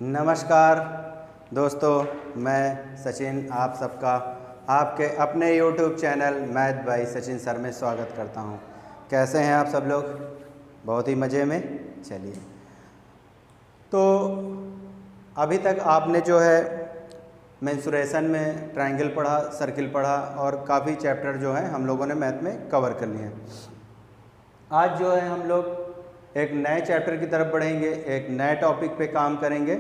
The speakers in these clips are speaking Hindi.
नमस्कार दोस्तों, मैं सचिन आप सबका आपके अपने YouTube channel math bye Sachin sir में स्वागत करता हूं। कैसे हैं आप सब लोग? बहुत ही मज़े में। चलिए, तो अभी तक आपने जो है मेंसुरेशन में ट्रायंगल पढ़ा, सर्किल पढ़ा और काफ़ी चैप्टर जो हैं हम लोगों ने मैथ में कवर कर लिए हैं। आज जो है हम लोग एक नए चैप्टर की तरफ बढ़ेंगे, एक नए टॉपिक पे काम करेंगे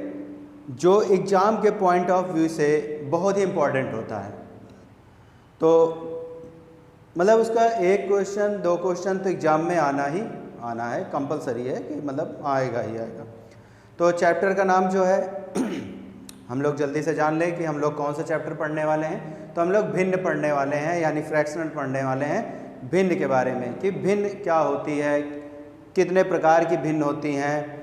जो एग्ज़ाम के पॉइंट ऑफ व्यू से बहुत ही इम्पॉर्टेंट होता है। तो मतलब उसका एक क्वेश्चन दो क्वेश्चन तो एग्ज़ाम में आना है, कंपलसरी है कि मतलब आएगा ही आएगा। तो चैप्टर का नाम जो है हम लोग जल्दी से जान लें कि हम लोग कौन सा चैप्टर पढ़ने वाले हैं। तो हम लोग भिन्न पढ़ने वाले हैं, यानी फ्रैक्शनल पढ़ने वाले हैं भिन्न के बारे में कि भिन्न क्या होती है, कितने प्रकार की भिन्न होती हैं,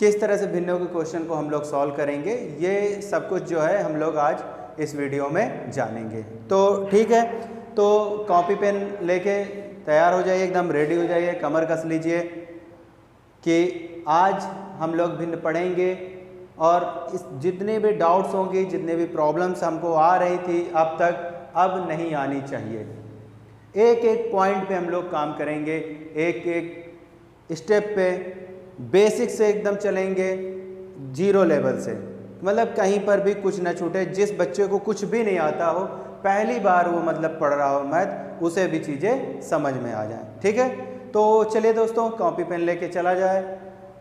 किस तरह से भिन्नों के क्वेश्चन को हम लोग सॉल्व करेंगे। ये सब कुछ जो है हम लोग आज इस वीडियो में जानेंगे। तो ठीक है, तो कॉपी पेन लेके तैयार हो जाइए, एकदम रेडी हो जाइए, कमर कस लीजिए कि आज हम लोग भिन्न पढ़ेंगे और इस जितने भी डाउट्स होंगे, जितने भी प्रॉब्लम्स हमको आ रही थी अब तक, अब नहीं आनी चाहिए। एक एक पॉइंट पे हम लोग काम करेंगे, एक एक स्टेप पे बेसिक से एकदम चलेंगे, जीरो लेवल से, मतलब कहीं पर भी कुछ ना छूटे। जिस बच्चे को कुछ भी नहीं आता हो, पहली बार वो मतलब पढ़ रहा हो मैथ, उसे भी चीज़ें समझ में आ जाए। ठीक है, तो चलिए दोस्तों, कॉपी पेन लेके चला जाए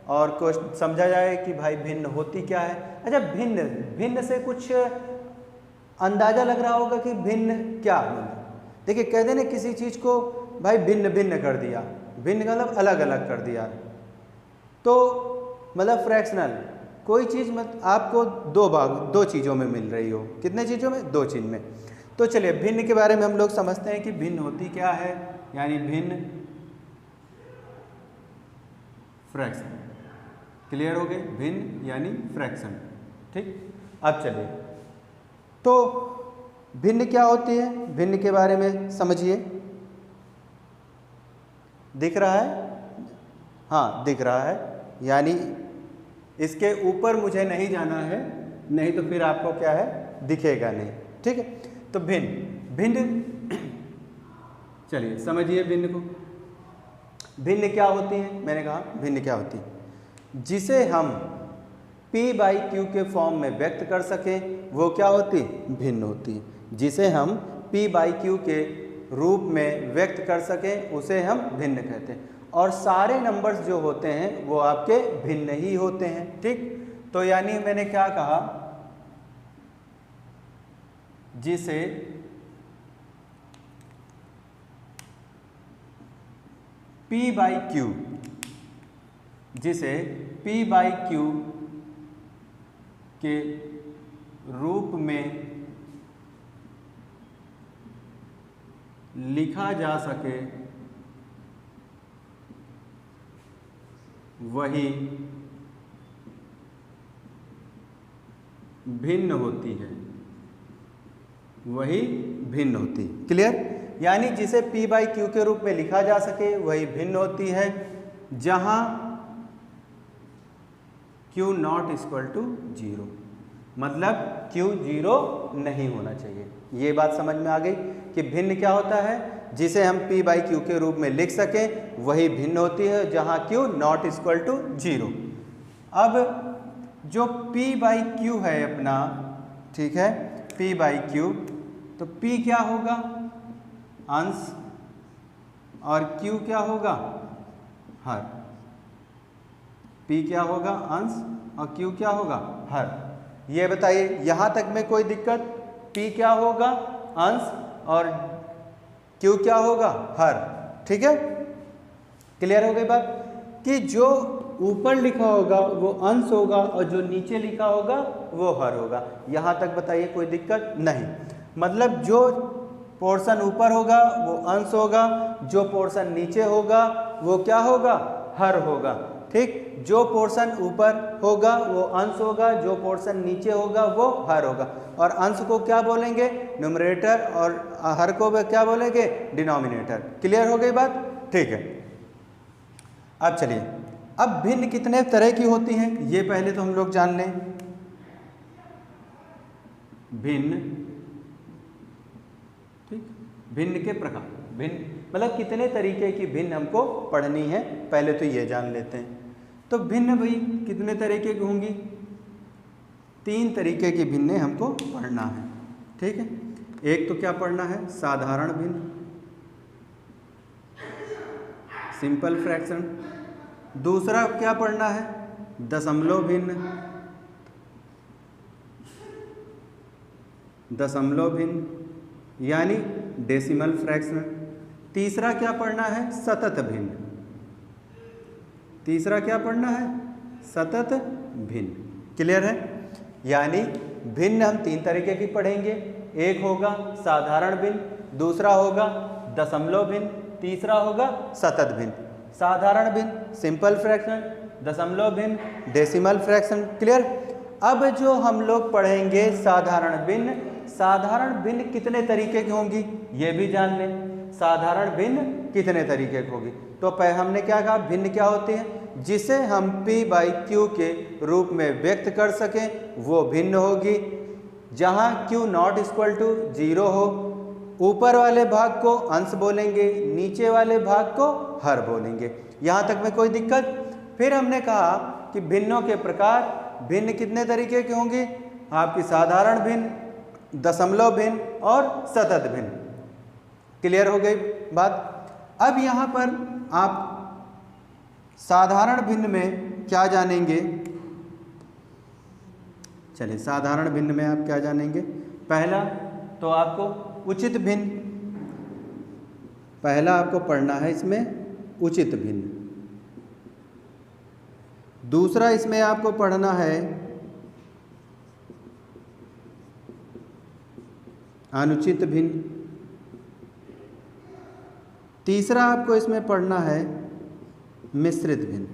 और कुछ समझा जाए कि भाई भिन्न होती क्या है। अच्छा, भिन्न भिन्न से कुछ अंदाज़ा लग रहा होगा कि भिन्न क्या मतलब। देखिए, कहते ना किसी चीज़ को भाई भिन्न भिन्न कर दिया, भिन्न मतलब अलग अलग कर दिया। तो मतलब फ्रैक्शनल कोई चीज़ मत आपको दो चीज़ों में मिल रही हो। कितने चीज़ों में? दो चीज़ में। तो चलिए, भिन्न के बारे में हम लोग समझते हैं कि भिन्न होती क्या है, यानी भिन्न फ्रैक्शन। क्लियर हो गए? भिन्न यानी फ्रैक्शन। ठीक, अब चलिए, तो भिन्न क्या होती है, भिन्न के बारे में समझिए। दिख रहा है? हाँ, दिख रहा है, यानी इसके ऊपर मुझे नहीं जाना है, नहीं तो फिर आपको क्या है, दिखेगा नहीं। ठीक है, तो भिन्न भिन्न चलिए समझिए भिन्न को। भिन्न क्या होती है? मैंने कहा भिन्न क्या होती है, जिसे हम P/Q के फॉर्म में व्यक्त कर सकें, वो क्या होती है? भिन्न होती है। जिसे हम P/Q के रूप में व्यक्त कर सकें, उसे हम भिन्न कहते हैं। और सारे नंबर्स जो होते हैं वो आपके भिन्न ही होते हैं। ठीक, तो यानी मैंने क्या कहा, जिसे P/Q के रूप में लिखा जा सके, वही भिन्न होती है, वही भिन्न होती है। क्लियर? यानी जिसे P/Q के रूप में लिखा जा सके वही भिन्न होती है, जहां Q नॉट इक्वल टू 0, मतलब Q 0 नहीं होना चाहिए। ये बात समझ में आ गई कि भिन्न क्या होता है, जिसे हम P/Q के रूप में लिख सकें वही भिन्न होती है, जहां Q नॉट इक्वल टू 0। अब जो P/Q है अपना, ठीक है, P/Q, तो P क्या होगा? अंश, और Q क्या होगा? हर। P क्या होगा? अंश, और Q क्या होगा? हर। ये बताइए, यहां तक में कोई दिक्कत? P क्या होगा? अंश, और Q क्या होगा? हर। ठीक है, क्लियर हो गई बात कि जो ऊपर लिखा होगा वो अंश होगा और जो नीचे लिखा होगा वो हर होगा। यहां तक बताइए कोई दिक्कत नहीं। मतलब जो पोर्शन ऊपर होगा वो अंश होगा, जो पोर्शन नीचे होगा वो क्या होगा? हर होगा। ठीक, जो पोर्शन ऊपर होगा वो अंश होगा, जो पोर्शन नीचे होगा वो हर होगा। और अंश को क्या बोलेंगे? न्यूमरेटर, और हर को क्या बोलेंगे? डिनोमिनेटर। क्लियर हो गई बात? ठीक है, अब चलिए, अब भिन्न कितने तरह की होती हैं ये पहले तो हम लोग जान लें। भिन्न, ठीक, भिन्न के प्रकार, भिन्न मतलब कितने तरीके की भिन्न हमको पढ़नी है, पहले तो ये जान लेते हैं। तो भिन्न भाई कितने तरीके की होंगी, 3 तरीके की भिन्नें हमको पढ़ना है, ठीक है। एक तो क्या पढ़ना है, साधारण भिन्न, सिंपल फ्रैक्शन। दूसरा क्या पढ़ना है, दशमलव भिन्न, दशमलव भिन्न यानी डेसिमल फ्रैक्शन। तीसरा क्या पढ़ना है, सतत भिन्न। तीसरा क्या पढ़ना है, सतत भिन्न। क्लियर है, यानी भिन्न हम 3 तरीके की पढ़ेंगे। एक होगा साधारण भिन्न, दूसरा होगा दशमलव भिन्न, तीसरा होगा सतत भिन्न। साधारण भिन्न सिंपल फ्रैक्शन, दशमलव भिन्न डेसिमल फ्रैक्शन। क्लियर। अब जो हम लोग पढ़ेंगे साधारण भिन्न, साधारण भिन्न कितने तरीके की होंगी ये भी जान लें। साधारण भिन्न कितने तरीके की होगी, तो हमने क्या कहा, भिन्न क्या होते हैं, जिसे हम p/q के रूप में व्यक्त कर सकें वो भिन्न होगी। जहां q नॉट इक्वल टू 0 हो, ऊपर वाले भाग को अंश बोलेंगे, नीचे वाले भाग को हर बोलेंगे। यहाँ तक में कोई दिक्कत। फिर हमने कहा कि भिन्नों के प्रकार, भिन्न कितने तरीके की होंगी, आपकी साधारण भिन्न, दशमलव भिन्न और सतत भिन्न। क्लियर हो गई बात। अब यहाँ पर आप साधारण भिन्न में क्या जानेंगे, चलिए साधारण भिन्न में आप क्या जानेंगे। पहला तो आपको उचित भिन्न, पहला आपको पढ़ना है इसमें उचित भिन्न। दूसरा इसमें आपको पढ़ना है अनुचित भिन्न। तीसरा आपको इसमें पढ़ना है मिश्रित भिन्न।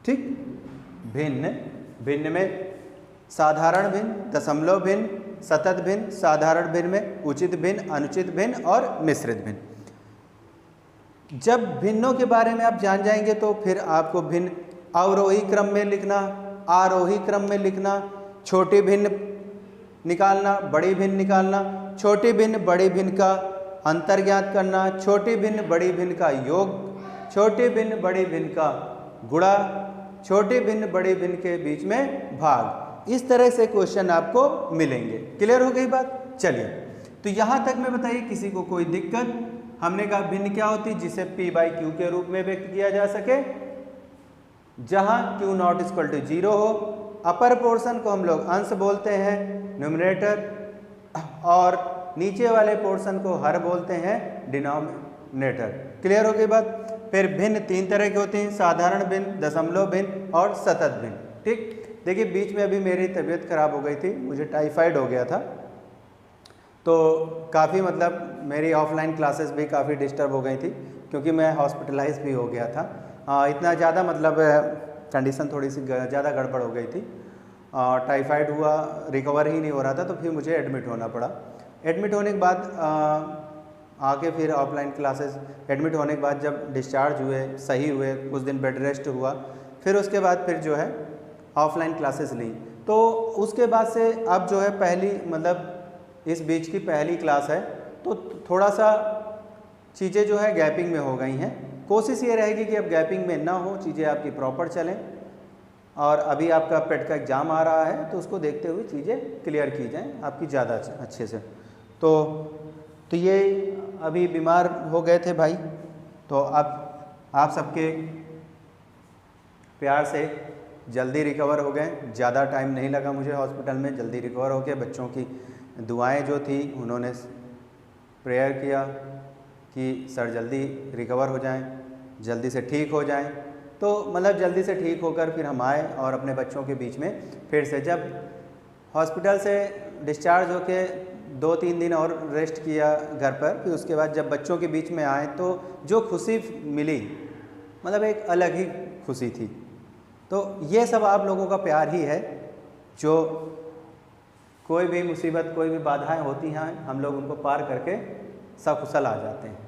ठीक, भिन्न, भिन्न में साधारण भिन्न, दशमलव भिन्न, सतत भिन्न, साधारण भिन्न में उचित भिन्न, अनुचित भिन्न और मिश्रित भिन्न। जब भिन्नों के बारे में आप जान जाएंगे तो फिर आपको भिन्न अवरोही क्रम में लिखना, आरोही क्रम में लिखना, छोटी भिन्न निकालना, बड़ी भिन्न निकालना, छोटी भिन्न बड़ी भिन्न का अंतर ज्ञात करना, छोटी भिन्न बड़ी भिन्न का योग, छोटी भिन्न बड़ी भिन्न का गुणा, छोटी भिन्न बड़ी भिन्न के बीच में भाग। इस तरह से क्वेश्चन आपको मिलेंगे। क्लियर हो गई बात। चलिए, तो यहाँ तक में बताइए किसी को कोई दिक्कत। हमने कहा भिन्न क्या होती है, जिसे p/q के रूप में व्यक्त किया जा सके, जहाँ q नॉट इक्वल टू 0 हो। अपर पोर्शन को हम लोग अंश बोलते हैं, न्यूमरेटर, और नीचे वाले पोर्शन को हर बोलते हैं, डिनोमिनेटर। क्लियर हो गई बात। फिर भिन्न 3 तरह के होते हैं, साधारण भिन्न, दशमलव भिन्न और सतत भिन्न। ठीक, देखिए बीच में अभी मेरी तबीयत खराब हो गई थी, मुझे टाइफाइड हो गया था, तो काफ़ी मतलब मेरी ऑफलाइन क्लासेस भी काफ़ी डिस्टर्ब हो गई थी, क्योंकि मैं हॉस्पिटलाइज भी हो गया था। इतना ज़्यादा मतलब कंडीशन थोड़ी सी ज़्यादा गड़बड़ हो गई थी, टाइफाइड हुआ, रिकवर ही नहीं हो रहा था, तो फिर मुझे एडमिट होना पड़ा। एडमिट होने के बाद आके फिर ऑफलाइन क्लासेस, एडमिट होने के बाद जब डिस्चार्ज हुए, सही हुए, कुछ दिन बेड रेस्ट हुआ, फिर उसके बाद फिर जो है ऑफलाइन क्लासेस ली। तो उसके बाद से अब जो है पहली मतलब इस बीच की पहली क्लास है, तो थोड़ा सा चीज़ें जो है गैपिंग में हो गई हैं। कोशिश ये रहेगी कि अब गैपिंग में ना हो, चीज़ें आपकी प्रॉपर चलें। और अभी आपका पेट का एग्ज़ाम आ रहा है, तो उसको देखते हुए चीज़ें क्लियर की जाएं आपकी ज़्यादा अच्छे से। तो ये अभी बीमार हो गए थे भाई, तो अब आप सबके प्यार से जल्दी रिकवर हो गए। ज़्यादा टाइम नहीं लगा मुझे हॉस्पिटल में, जल्दी रिकवर हो गए। बच्चों की दुआएं जो थी, उन्होंने प्रेयर किया कि सर जल्दी रिकवर हो जाएं, जल्दी से ठीक हो जाएं। तो मतलब जल्दी से ठीक होकर फिर हम आए और अपने बच्चों के बीच में फिर से, जब हॉस्पिटल से डिस्चार्ज होके 2-3 दिन और रेस्ट किया घर पर, फिर उसके बाद जब बच्चों के बीच में आए तो जो खुशी मिली, मतलब एक अलग ही खुशी थी। तो ये सब आप लोगों का प्यार ही है, जो कोई भी मुसीबत, कोई भी बाधाएं होती हैं, हम लोग उनको पार करके सकुशल आ जाते हैं।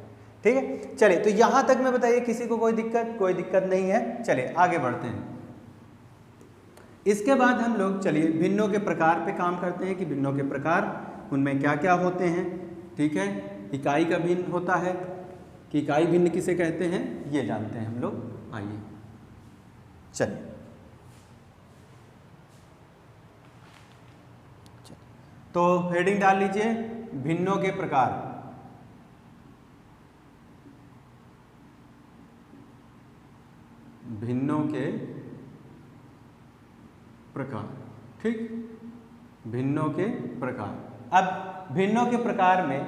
ठीक है, चलिए, तो यहाँ तक में बताइए किसी को कोई दिक्कत नहीं है। चलिए आगे बढ़ते हैं। इसके बाद हम लोग चलिए भिन्नों के प्रकार पे काम करते हैं कि भिन्नों के प्रकार उनमें क्या क्या होते हैं। ठीक है, इकाई का भिन्न होता है कि इकाई भिन्न किसे कहते हैं ये जानते हैं हम लोग। आइए चलिए, तो हेडिंग डाल लीजिए भिन्नों के प्रकार। भिन्नों के प्रकार, ठीक, भिन्नों के प्रकार। अब भिन्नों के प्रकार में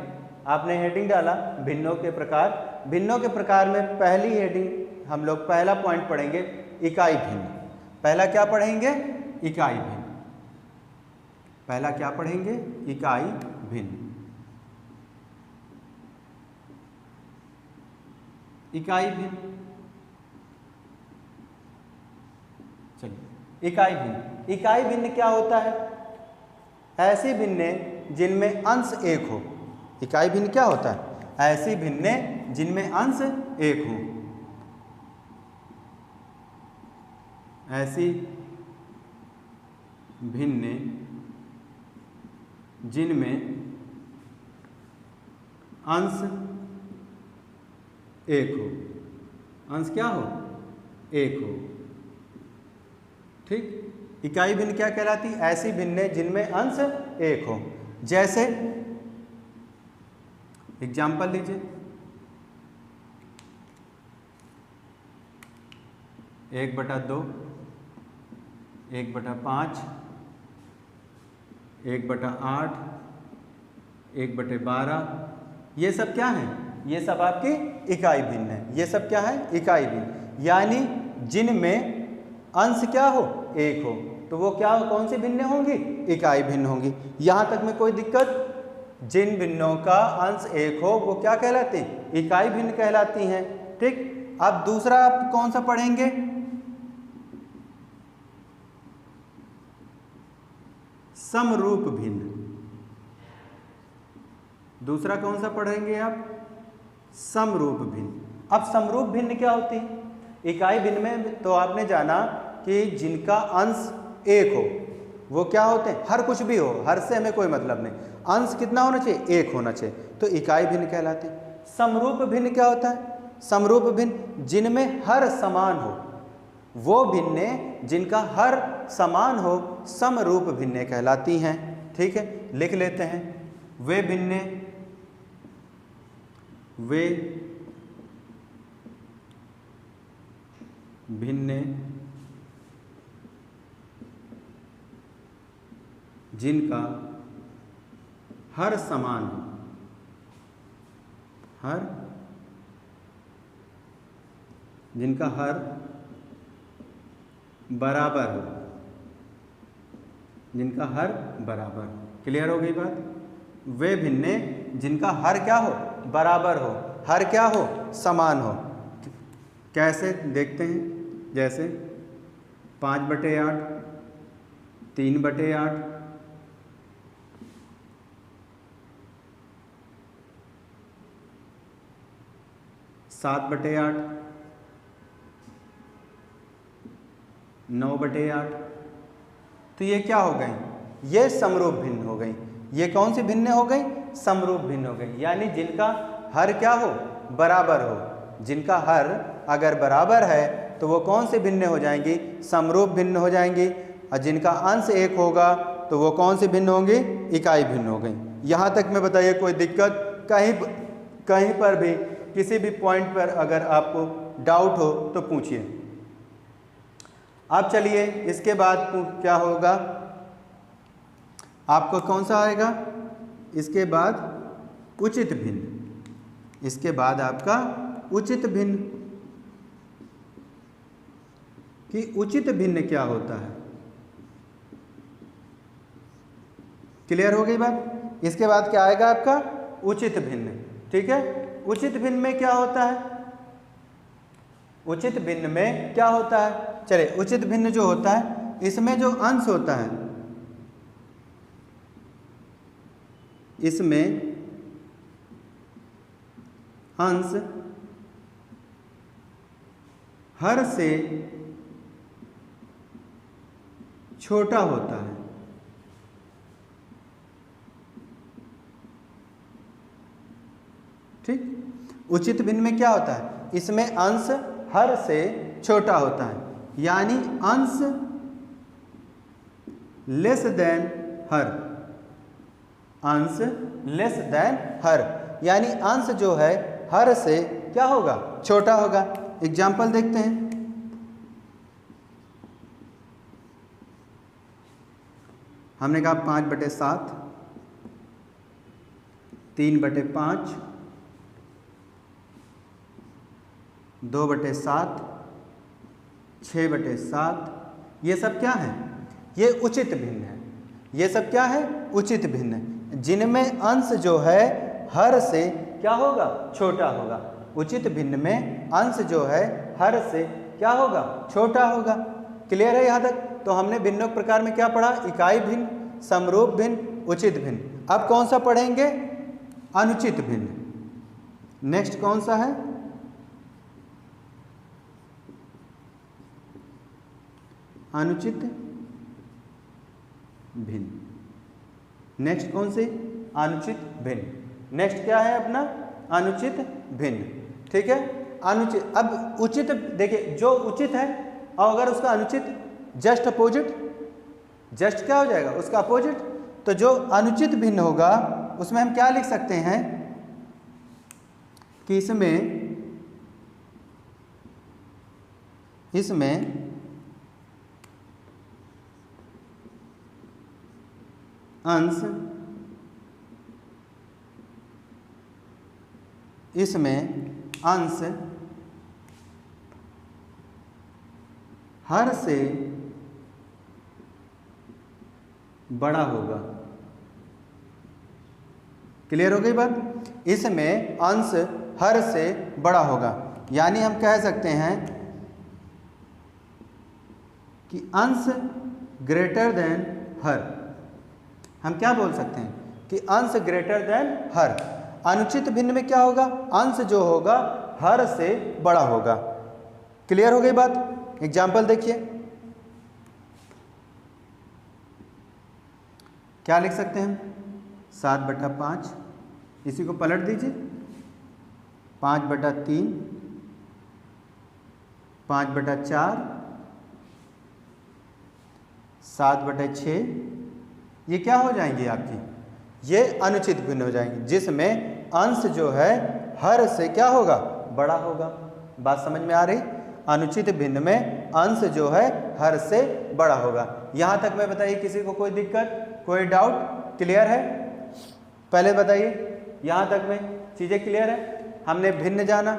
आपने हेडिंग डाला भिन्नों के प्रकार। भिन्नों के प्रकार में पहली हेडिंग हम लोग पहला पॉइंट पढ़ेंगे इकाई भिन्न। पहला क्या पढ़ेंगे? इकाई भिन्न। पहला क्या पढ़ेंगे? इकाई भिन्न। इकाई भिन्न, चलिए इकाई भिन्न। इकाई भिन्न क्या होता है? ऐसी भिन्ने जिनमें अंश एक हो। इकाई भिन्न क्या होता है? ऐसी भिन्ने जिनमें अंश एक हो। ऐसी भिन्ने जिनमें अंश एक हो। अंश क्या हो? एक हो। ठीक, इकाई भिन्न क्या कहलाती? ऐसी भिन्ने जिनमें अंश एक हो। जैसे एग्जाम्पल लीजिए, 1/2, 1/5, 1/8, 1/12, ये सब क्या है? ये सब आपकी इकाई भिन्न है। ये सब क्या है? इकाई भिन्न, यानी जिनमें अंश क्या हो? एक हो। तो वो क्या हो? कौन सी भिन्नें होंगी? इकाई भिन्न होंगी। यहां तक में कोई दिक्कत? जिन भिन्नों का अंश एक हो वो क्या कहलाती हैं? इकाई भिन्न कहलाती हैं। ठीक, अब दूसरा आप कौन सा पढ़ेंगे? समरूप भिन्न। दूसरा कौन सा पढ़ेंगे आप? समरूप भिन्न। अब समरूप भिन्न क्या होती है? इकाई भिन्न में तो आपने जाना कि जिनका अंश एक हो वो क्या होते हैं? हर कुछ भी हो, हर से हमें कोई मतलब नहीं, अंश कितना होना चाहिए? एक होना चाहिए, तो इकाई भिन्न कहलाते हैं। समरूप भिन्न क्या होता है? समरूप भिन्न जिनमें हर समान हो। वो भिन्ने जिनका हर समान हो समरूप भिन्ने कहलाती हैं। ठीक है, लिख लेते हैं। वे भिन्ने, वे भिन्ने जिनका हर समान हो, हर जिनका हर बराबर हो, जिनका हर बराबर हो। क्लियर हो गई बात? वे भिन्ने जिनका हर क्या हो? बराबर हो। हर क्या हो? समान हो। कैसे देखते हैं? जैसे 5/8, 3/8, 7/8, 9/8। तो ये क्या हो गई? ये समरूप भिन्न हो गई। ये कौन सी भिन्न हो गई? समरूप भिन्न हो गई, यानी जिनका हर क्या हो? बराबर हो। जिनका हर अगर बराबर है तो वो कौन सी भिन्न हो जाएंगी? समरूप भिन्न हो जाएंगी। और जिनका अंश एक होगा तो वो कौन सी भिन्न होंगी? इकाई भिन्न हो गई। यहाँ तक में बताइए कोई दिक्कत? कहीं पर भी किसी भी पॉइंट पर अगर आपको डाउट हो तो पूछिए। अब चलिए इसके बाद क्या होगा? आपको कौन सा आएगा? इसके बाद उचित भिन्न। इसके बाद आपका उचित भिन्न। कि उचित भिन्न क्या होता है? क्लियर हो गई बात? इसके बाद क्या आएगा आपका? उचित भिन्न। ठीक है, उचित भिन्न में क्या होता है? उचित भिन्न में क्या होता है? चलिए, उचित भिन्न जो होता है इसमें जो अंश होता है, इसमें अंश हर से छोटा होता है। ठीक, उचित भिन्न में क्या होता है, इसमें अंश हर से छोटा होता है, यानी अंश लेस देन हर, अंश लेस देन हर, यानी अंश जो है हर से क्या होगा, छोटा होगा। एग्जाम्पल देखते हैं। हमने कहा 5/7, 3/5, 2/7, 6/7, ये सब क्या है, ये उचित भिन्न है। ये सब क्या है, उचित भिन्न है, जिनमें अंश जो है हर से क्या होगा, छोटा होगा। उचित भिन्न में अंश जो है हर से क्या होगा, छोटा होगा। क्लियर है यहाँ तक? तो हमने भिन्नों के प्रकार में क्या पढ़ा, इकाई भिन्न, समरूप भिन्न, उचित भिन्न। अब कौन सा पढ़ेंगे, अनुचित भिन्न। नेक्स्ट कौन सा है, अनुचित भिन्न। नेक्स्ट कौन से, अनुचित भिन्न। नेक्स्ट क्या है अपना, अनुचित भिन्न। ठीक है, अनुचित। अब उचित देखिए, जो उचित है और अगर उसका अनुचित जस्ट अपोजिट, जस्ट क्या हो जाएगा, उसका अपोजिट। तो जो अनुचित भिन्न होगा उसमें हम क्या लिख सकते हैं कि इसमें अंश, हर से बड़ा होगा। क्लियर हो गई बात? इसमें अंश हर से बड़ा होगा, यानी हम कह सकते हैं कि अंश ग्रेटर देन हर। हम क्या बोल सकते हैं कि अंश ग्रेटर देन हर। अनुचित भिन्न में क्या होगा, अंश जो होगा हर से बड़ा होगा। क्लियर हो गई बात? एग्जाम्पल देखिए, क्या लिख सकते हैं हम, 7/5, इसी को पलट दीजिए, 5/3, 5/4, 7/6, ये क्या हो जाएंगी आपकी, ये अनुचित भिन्न हो जाएंगी, जिसमें अंश जो है हर से क्या होगा, बड़ा होगा। बात समझ में आ रही? अनुचित भिन्न में अंश जो है हर से बड़ा होगा। यहाँ तक में बताइए, किसी को कोई दिक्कत, कोई डाउट? क्लियर है? पहले बताइए, यहाँ तक में चीज़ें क्लियर है? हमने भिन्न जाना।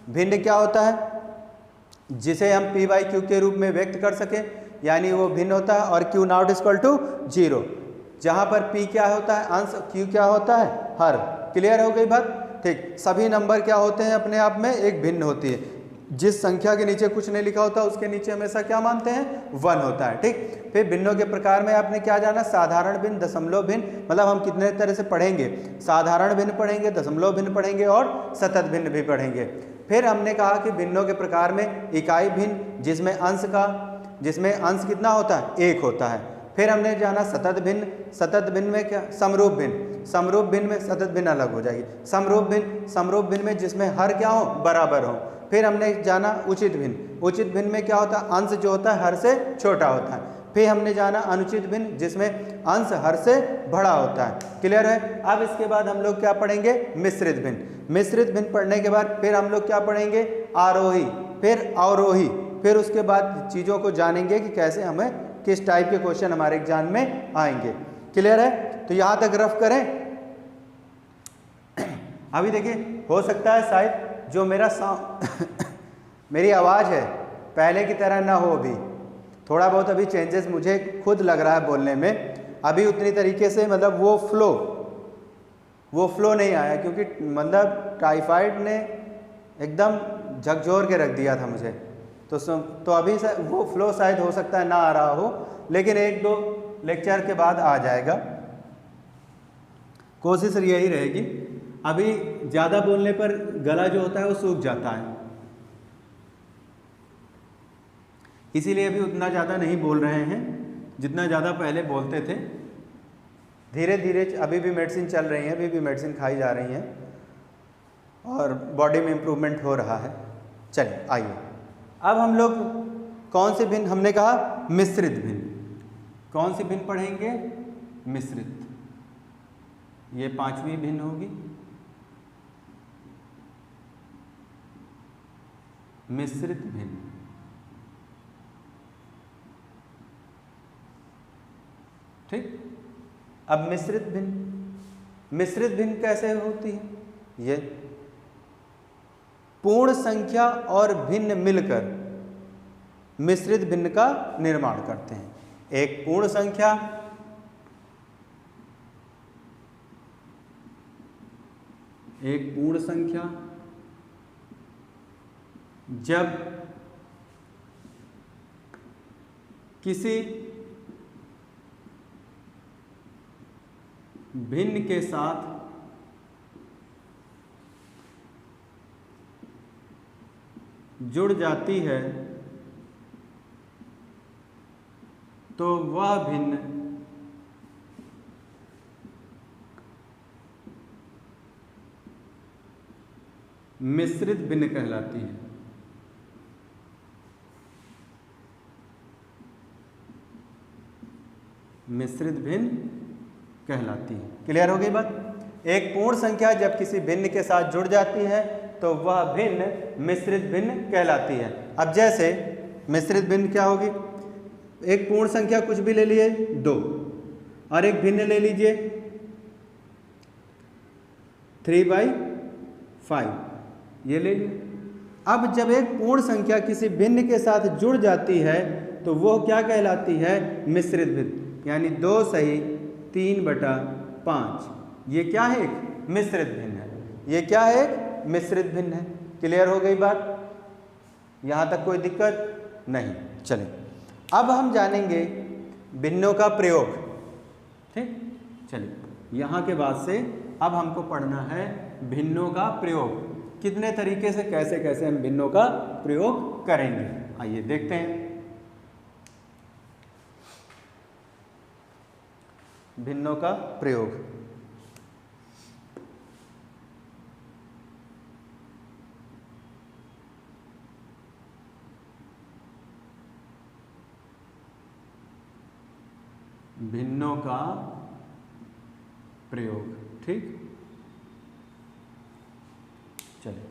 भिन्न क्या होता है, जिसे हम p/q के रूप में व्यक्त कर सके, यानी वो भिन्न होता है और q नॉट इक्वल टू 0, जहाँ पर p क्या होता है, अंश, q क्या होता है, हर। क्लियर हो गई बात? ठीक। सभी नंबर क्या होते हैं, अपने आप में एक भिन्न होती है। जिस संख्या के नीचे कुछ नहीं लिखा होता उसके नीचे हमेशा क्या मानते हैं, 1 होता है। ठीक। फिर भिन्नों के प्रकार में आपने क्या जाना, साधारण भिन्न, दशमलव भिन्न। मतलब हम कितने तरह से पढ़ेंगे, साधारण भिन्न पढ़ेंगे, दशमलव भिन्न पढ़ेंगे और सतत भिन्न भी पढ़ेंगे। फिर हमने कहा कि भिन्नों के प्रकार में इकाई भिन्न, जिसमें अंश कितना होता है, 1 होता है। फिर हमने जाना सतत भिन्न। सतत भिन्न में क्या, समरूप भिन्न। समरूप भिन्न में सतत भिन्न अलग हो जाएगी। समरूप भिन्न में जिसमें हर क्या हो, बराबर हो। फिर हमने जाना उचित भिन्न। उचित भिन्न में क्या होता है, अंश जो होता है हर से छोटा होता है। फिर हमने जाना अनुचित भिन्न, जिसमें अंश हर से बड़ा होता है। क्लियर है? अब इसके बाद हम लोग क्या पढ़ेंगे, मिश्रित भिन्न। मिश्रित भिन्न पढ़ने के बाद फिर हम लोग क्या पढ़ेंगे, आरोही, फिर अवरोही। फिर उसके बाद चीज़ों को जानेंगे कि कैसे हमें किस टाइप के क्वेश्चन हमारे एग्जाम में आएंगे। क्लियर है? तो यहाँ तक रफ करें। अभी देखिए, हो सकता है शायद जो मेरी आवाज़ है पहले की तरह ना हो, अभी थोड़ा बहुत अभी चेंजेस मुझे खुद लग रहा है बोलने में। अभी उतनी तरीके से मतलब वो फ्लो नहीं आया, क्योंकि मतलब टाइफाइड ने एकदम झकझोर के रख दिया था मुझे। तो अभी वो फ्लो शायद हो सकता है ना आ रहा हो, लेकिन 1-2 लेक्चर के बाद आ जाएगा। कोशिश यही रहेगी। अभी ज़्यादा बोलने पर गला जो होता है वो सूख जाता है, इसीलिए अभी उतना ज़्यादा नहीं बोल रहे हैं। जितना ज़्यादा पहले बोलते थे, धीरे धीरे अभी भी मेडिसिन चल रही है, अभी भी मेडिसिन खाई जा रही है और बॉडी में इम्प्रूवमेंट हो रहा है। चलिए आइए, अब हम लोग कौन से भिन्न, हमने कहा मिश्रित भिन्न। कौन सी भिन्न पढ़ेंगे? मिश्रित। ये 5वीं भिन्न होगी, मिश्रित भिन्न। ठीक। अब मिश्रित भिन्न, मिश्रित भिन्न कैसे होती है? ये पूर्ण संख्या और भिन्न मिलकर मिश्रित भिन्न का निर्माण करते हैं। एक पूर्ण संख्या, एक पूर्ण संख्या जब किसी भिन्न के साथ जुड़ जाती है तो वह भिन्न मिश्रित भिन्न कहलाती है। मिश्रित भिन्न कहलाती है। क्लियर हो गई बात? एक पूर्ण संख्या जब किसी भिन्न के साथ जुड़ जाती है तो वह भिन्न मिश्रित भिन्न कहलाती है। अब जैसे मिश्रित भिन्न क्या होगी? एक पूर्ण संख्या कुछ भी ले लिए 2 और एक भिन्न ले लीजिए 3/5, ये ले लीजिए। अब जब एक पूर्ण संख्या किसी भिन्न के साथ जुड़ जाती है तो वो क्या कहलाती है? मिश्रित भिन्न। यानी 2 सही 3/5, ये क्या है? एक मिश्रित भिन्न है। ये क्या है? एक मिश्रित भिन्न है। क्लियर हो गई बात? यहाँ तक कोई दिक्कत नहीं। चलिए अब हम जानेंगे भिन्नों का प्रयोग। ठीक, चलिए यहाँ के बाद से अब हमको पढ़ना है भिन्नों का प्रयोग। कितने तरीके से, कैसे कैसे हम भिन्नों का प्रयोग करेंगे, आइए देखते हैं। भिन्नों का प्रयोग। भिन्नों का प्रयोग। ठीक, चलिए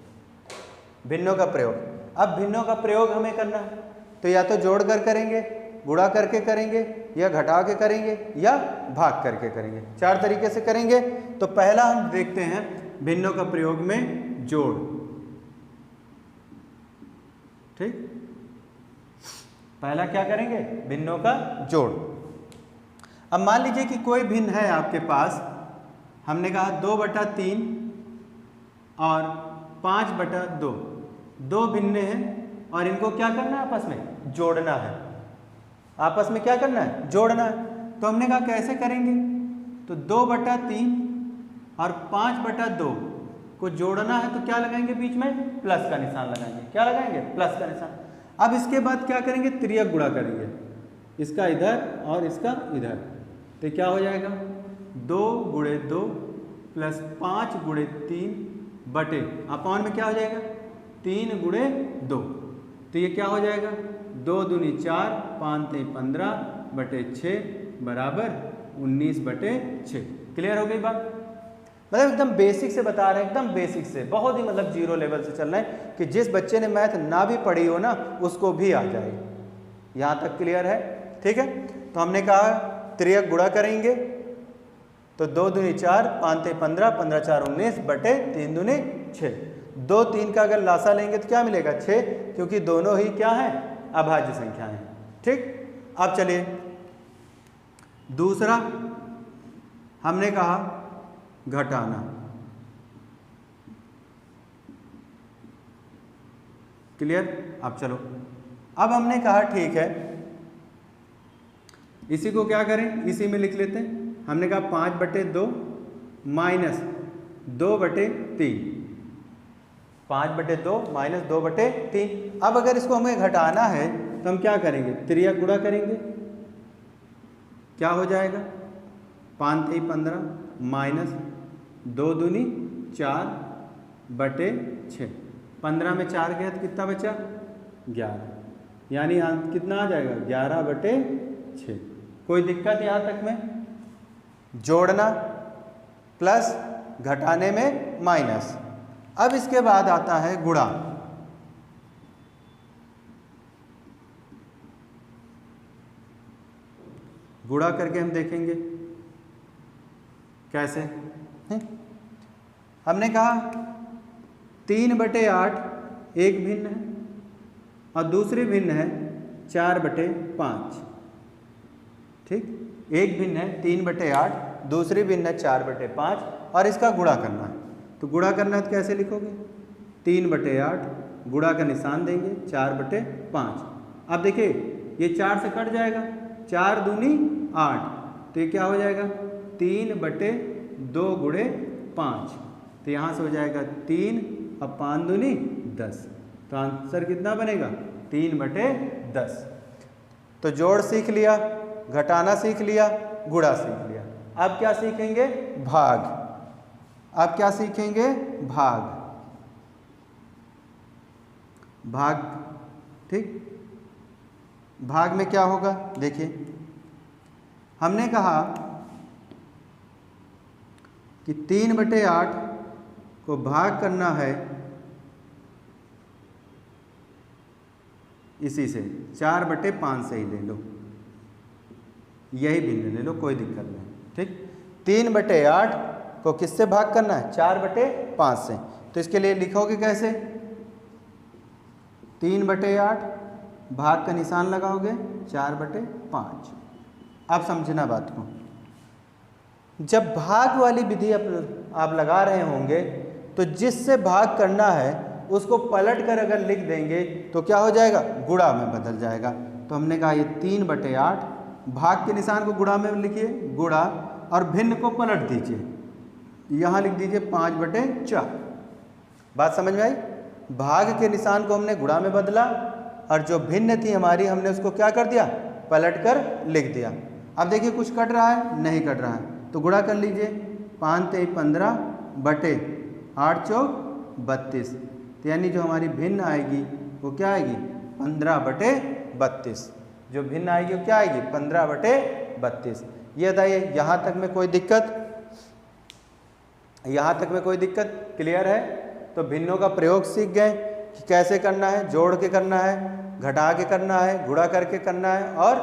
भिन्नों का प्रयोग। अब भिन्नों का प्रयोग हमें करना है तो या तो जोड़ कर करेंगे, गुणा करके करेंगे, या घटा के करेंगे, या भाग करके करेंगे। 4 तरीके से करेंगे। तो पहला हम देखते हैं भिन्नों का प्रयोग में जोड़। ठीक, पहला क्या करेंगे? भिन्नों का जोड़। अब मान लीजिए कि कोई भिन्न है आपके पास, हमने कहा 2/3 और 5/2, 2 भिन्न हैं और इनको क्या करना है? आपस में जोड़ना है। आपस में क्या करना है? जोड़ना है। तो हमने कहा कैसे करेंगे? तो 2/3 और 5/2 को जोड़ना है तो क्या लगाएंगे? बीच में प्लस का निशान लगाएंगे। क्या लगाएंगे? प्लस का निशान। अब इसके बाद क्या करेंगे? तिर्यक गुणा करेंगे, इसका इधर और इसका इधर। तो क्या हो जाएगा? 2 × 2 + 5 × 3 बटे अपॉन में क्या हो जाएगा? 3 × 2। तो ये क्या हो जाएगा? 2 दूनी 4, 5 3 15 बटे 6 बराबर 19/6। क्लियर हो गई बात? मतलब एकदम बेसिक से बता रहे हैं, एकदम बेसिक से, बहुत ही मतलब 0 लेवल से चल रहे हैं कि जिस बच्चे ने मैथ ना भी पढ़ी हो ना उसको भी आ जाए। यहाँ तक क्लियर है? ठीक है। तो हमने कहा तिर्यक गुणा करेंगे तो 2 दूनी 4, 5 3 15, 15 4 19 बटे 3 दूनी 6। 2 3 का अगर लासा लेंगे तो क्या मिलेगा? 6, क्योंकि दोनों ही क्या हैं? अभाज्य संख्या हैं। ठीक, अब चलिए दूसरा हमने कहा घटाना। क्लियर? अब चलो, अब हमने कहा ठीक है, इसी को क्या करें? इसी में लिख लेते हैं। हमने कहा 5/2 माइनस 2/3, 5/2 माइनस 2/3। अब अगर इसको हमें घटाना है तो हम क्या करेंगे? तिर्यक गुणा करेंगे। क्या हो जाएगा, 5 3 15 माइनस 2 दूनी 4 बटे 6, 15 में 4 गया तो कितना बचा 11, यानी कितना आ जाएगा 11 बटे 6। कोई दिक्कत यहाँ तक में? जोड़ना प्लस घटाने में माइनस। अब इसके बाद आता है गुणा। गुणा करके हम देखेंगे कैसे है? हमने कहा 3/8 एक भिन्न है और दूसरी भिन्न है 4/5। ठीक, एक भिन्न है 3/8, दूसरी भिन्न है 4/5 और इसका गुणा करना है। तो गुणा करना है तो कैसे लिखोगे, 3/8 गुणा का निशान देंगे 4/5। अब देखिए ये 4 से कट जाएगा, 4 दूनी 8, तो ये क्या हो जाएगा 3/2 गुणे 5, तो यहाँ से हो जाएगा 3 और 5 दूनी 10, तो आंसर कितना बनेगा 3/10। तो जोड़ सीख लिया, घटाना सीख लिया, गुणा सीख लिया। अब क्या सीखेंगे, भाग। अब क्या सीखेंगे, भाग। भाग, ठीक। भाग में क्या होगा देखिए, हमने कहा कि 3/8 को भाग करना है इसी से, 4/5 से ही ले लो, यही भिन्न ले लो, कोई दिक्कत नहीं। ठीक, 3/8 को किससे भाग करना है, 4/5 से। तो इसके लिए लिखोगे कैसे, 3/8 भाग का निशान लगाओगे 4/5। अब समझना बात को, जब भाग वाली विधि आप लगा रहे होंगे तो जिससे भाग करना है उसको पलट कर अगर लिख देंगे तो क्या हो जाएगा, गुणा में बदल जाएगा। तो हमने कहा ये 3/8, भाग के निशान को गुणा में लिखिए, गुणा, और भिन्न को पलट दीजिए, यहाँ लिख दीजिए 5/4। बात समझ में आई? भाग के निशान को हमने गुणा में बदला और जो भिन्न थी हमारी हमने उसको क्या कर दिया, पलट कर लिख दिया। अब देखिए कुछ कट रहा है, नहीं कट रहा है, तो गुणा कर लीजिए, 5 3 15 बटे 8 चौक 32, तो यानी जो हमारी भिन्न आएगी वो क्या आएगी, 15/32। जो भिन्न आएगी वो क्या आएगी, 15/32। ये बताइए यहाँ तक में कोई दिक्कत, यहाँ तक में कोई दिक्कत क्लियर है? तो भिन्नों का प्रयोग सीख गए कि कैसे करना है, जोड़ के करना है, घटा के करना है, गुणा करके करना है और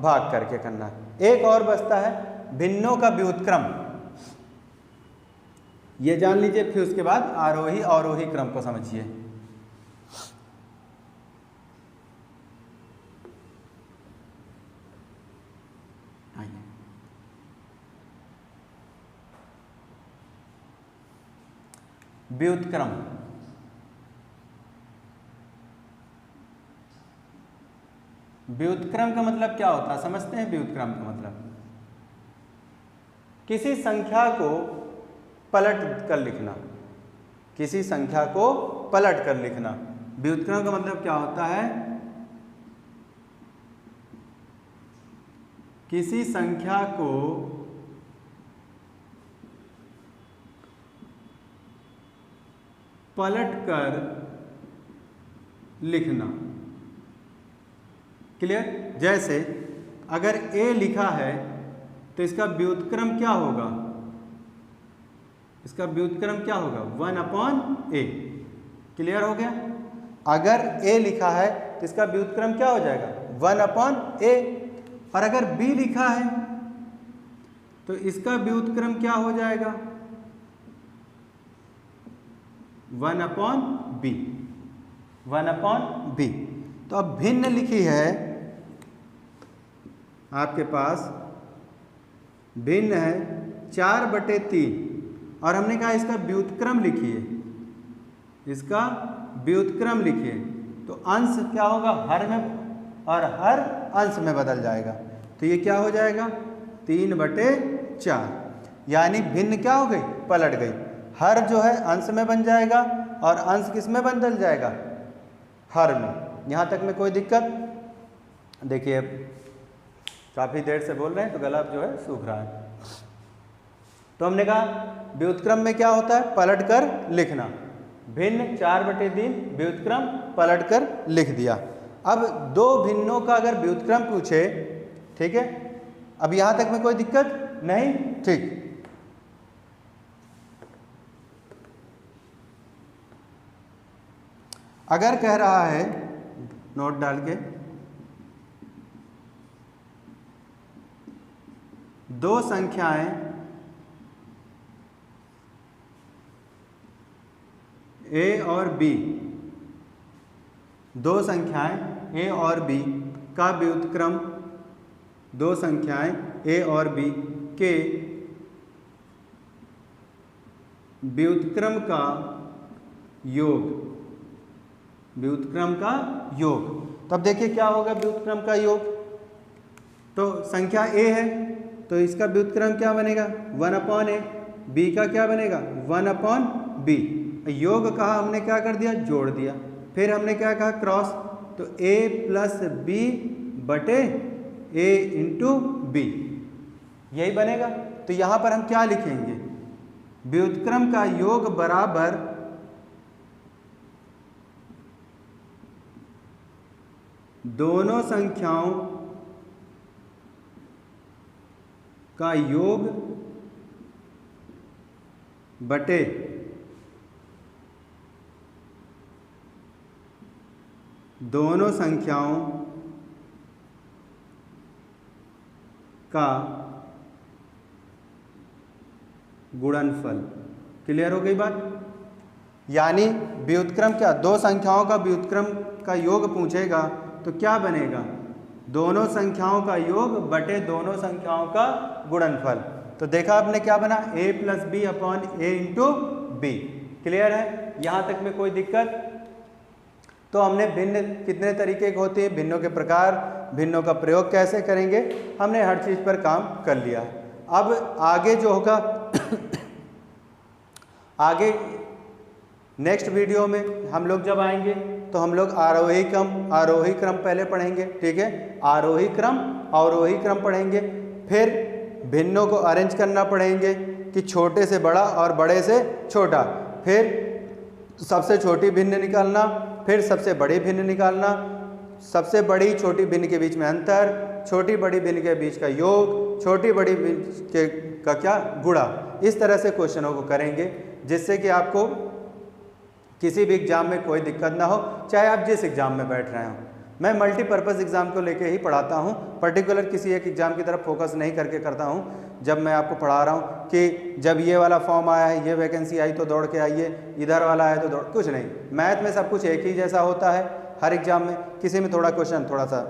भाग करके करना है। एक और बचता है भिन्नों का व्युत्क्रम, ये जान लीजिए, फिर उसके बाद आरोही अवरोही क्रम को समझिए। व्युत्क्रम, व्युत्क्रम का मतलब क्या होता है समझते हैं? व्युत्क्रम का मतलब किसी संख्या को पलट कर लिखना, किसी संख्या को पलट कर लिखना। व्युत्क्रम का मतलब क्या होता है, किसी संख्या को पलट कर लिखना। क्लियर? जैसे अगर a लिखा है तो इसका व्युत्क्रम क्या होगा, इसका व्युत्क्रम क्या होगा, 1/a। क्लियर हो गया? अगर a लिखा है तो इसका व्युत्क्रम क्या हो जाएगा, 1/a। और अगर b लिखा है तो इसका व्युत्क्रम क्या हो जाएगा, 1/b, 1/b। तो अब भिन्न लिखी है आपके पास, भिन्न है 4/3 और हमने कहा इसका व्युत्क्रम लिखिए, इसका व्युत्क्रम लिखिए, तो अंश क्या होगा, हर में, और हर अंश में बदल जाएगा। तो ये क्या हो जाएगा, 3/4, यानी भिन्न क्या हो गई, पलट गई। हर जो है अंश में बन जाएगा और अंश किस में बदल जाएगा, हर में। यहाँ तक में कोई दिक्कत? देखिए काफ़ी देर से बोल रहे हैं तो गला जो है सूख रहा है। तो हमने कहा व्युत्क्रम में क्या होता है, पलट कर लिखना। भिन्न 4/3 व्युत्क्रम पलट कर लिख दिया। अब दो भिन्नों का अगर व्युत्क्रम पूछे, ठीक है, अब यहां तक में कोई दिक्कत नहीं, ठीक। अगर कह रहा है, नोट डाल के, दो संख्याएं ए और बी, दो संख्याएं ए और बी का व्युत्क्रम, दो संख्याएं ए और बी के व्युत्क्रम का योग, व्युत्क्रम का योग। तब देखिए क्या होगा व्युत्क्रम का योग। तो संख्या ए है तो इसका व्युत्क्रम क्या बनेगा, 1/a। बी का क्या बनेगा, 1/b। योग कहा, हमने क्या कर दिया, जोड़ दिया। फिर हमने क्या कहा, क्रॉस, तो a + b बटे a × b, यही बनेगा। तो यहां पर हम क्या लिखेंगे, व्युत्क्रम का योग बराबर दोनों संख्याओं का योग बटे दोनों संख्याओं का गुणनफल। क्लियर हो गई बात। यानी व्युत्क्रम क्या, दो संख्याओं का व्युत्क्रम का योग पूछेगा तो क्या बनेगा, दोनों संख्याओं का योग बटे दोनों संख्याओं का गुणनफल। तो देखा आपने क्या बना, a + b/a × b। क्लियर है, यहां तक में कोई दिक्कत। तो हमने भिन्न कितने तरीके के होते हैं, भिन्नों के प्रकार, भिन्नों का प्रयोग कैसे करेंगे, हमने हर चीज़ पर काम कर लिया। अब आगे जो होगा आगे नेक्स्ट वीडियो में हम लोग जब आएंगे तो हम लोग आरोही क्रम पहले पढ़ेंगे, ठीक है, आरोही क्रम अवरोही क्रम पढ़ेंगे। फिर भिन्नों को अरेंज करना पढ़ेंगे कि छोटे से बड़ा और बड़े से छोटा, फिर सबसे छोटी भिन्न निकालना, फिर सबसे बड़ी भिन्न निकालना, सबसे बड़ी छोटी भिन्न के बीच में अंतर, छोटी बड़ी भिन्न के बीच का योग, छोटी बड़ी भिन्न का क्या, गुणा। इस तरह से क्वेश्चनों को करेंगे जिससे कि आपको किसी भी एग्जाम में कोई दिक्कत ना हो, चाहे आप जिस एग्जाम में बैठ रहे हो। मैं मल्टीपर्पज़ एग्जाम को लेके ही पढ़ाता हूँ, पर्टिकुलर किसी एक एग्जाम की तरफ फोकस नहीं करके करता हूँ। जब मैं आपको पढ़ा रहा हूँ कि जब ये वाला फॉर्म आया है, ये वैकेंसी आई तो दौड़ के आइए, इधर वाला है तो दौड़, कुछ नहीं। मैथ में सब कुछ एक ही जैसा होता है हर एग्जाम में। किसी में थोड़ा क्वेश्चन थोड़ा सा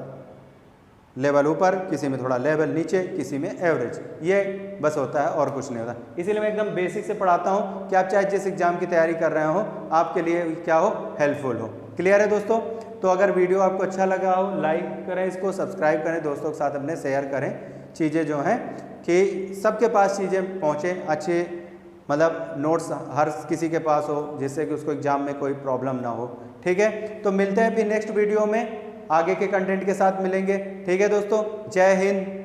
लेवल ऊपर, किसी में थोड़ा लेवल नीचे, किसी में एवरेज, ये बस होता है और कुछ नहीं होता। इसीलिए मैं एकदम बेसिक से पढ़ाता हूँ कि आप चाहे जिस एग्जाम की तैयारी कर रहे हो आपके लिए क्या हो, हेल्पफुल हो। क्लियर है दोस्तों। तो अगर वीडियो आपको अच्छा लगा हो, लाइक करें, इसको सब्सक्राइब करें, दोस्तों के साथ अपने शेयर करें। चीज़ें जो हैं कि सबके पास चीज़ें पहुँचे, अच्छे मतलब नोट्स हर किसी के पास हो, जिससे कि उसको एग्जाम में कोई प्रॉब्लम ना हो। ठीक है, तो मिलते हैं फिर नेक्स्ट वीडियो में, आगे के कंटेंट के साथ मिलेंगे। ठीक है दोस्तों, जय हिंद,